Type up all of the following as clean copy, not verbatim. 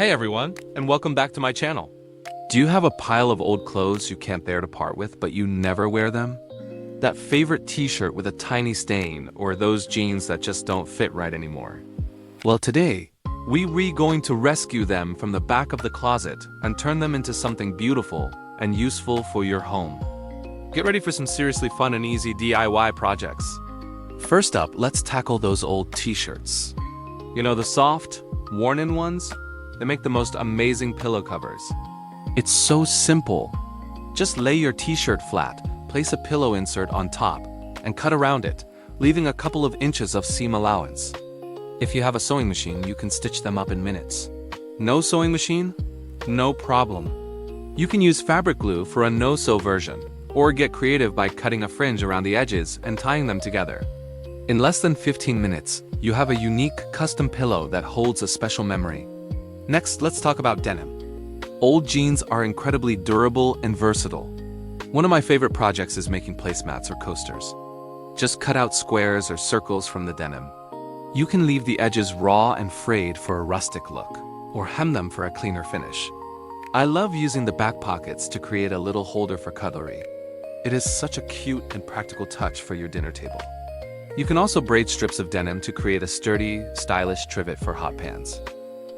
Hey everyone, and welcome back to my channel. Do you have a pile of old clothes you can't bear to part with, but you never wear them? That favorite t-shirt with a tiny stain, or those jeans that just don't fit right anymore? Well, today, we're going to rescue them from the back of the closet and turn them into something beautiful and useful for your home. Get ready for some seriously fun and easy DIY projects. First up, let's tackle those old t-shirts. You know, the soft, worn-in ones? They make the most amazing pillow covers. It's so simple. Just lay your t-shirt flat, place a pillow insert on top, and cut around it, leaving a couple of inches of seam allowance. If you have a sewing machine, you can stitch them up in minutes. No sewing machine? No problem. You can use fabric glue for a no-sew version, or get creative by cutting a fringe around the edges and tying them together. In less than 15 minutes, you have a unique custom pillow that holds a special memory. Next, let's talk about denim. Old jeans are incredibly durable and versatile. One of my favorite projects is making placemats or coasters. Just cut out squares or circles from the denim. You can leave the edges raw and frayed for a rustic look, or hem them for a cleaner finish. I love using the back pockets to create a little holder for cutlery. It is such a cute and practical touch for your dinner table. You can also braid strips of denim to create a sturdy, stylish trivet for hot pans.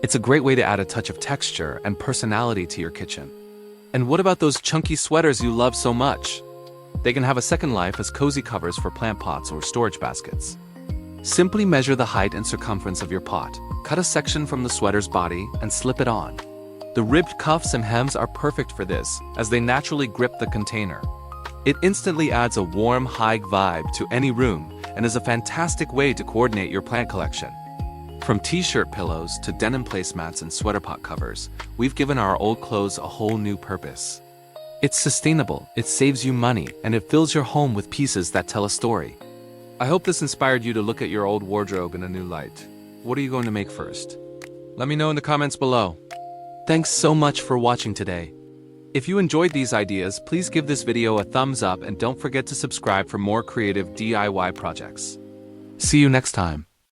It's a great way to add a touch of texture and personality to your kitchen. And what about those chunky sweaters you love so much? They can have a second life as cozy covers for plant pots or storage baskets. Simply measure the height and circumference of your pot, cut a section from the sweater's body, and slip it on. The ribbed cuffs and hems are perfect for this, as they naturally grip the container. It instantly adds a warm, high vibe to any room and is a fantastic way to coordinate your plant collection. From t-shirt pillows to denim placemats and sweater pot covers, we've given our old clothes a whole new purpose. It's sustainable, it saves you money, and it fills your home with pieces that tell a story. I hope this inspired you to look at your old wardrobe in a new light. What are you going to make first? Let me know in the comments below. Thanks so much for watching today. If you enjoyed these ideas, please give this video a thumbs up and don't forget to subscribe for more creative DIY projects. See you next time.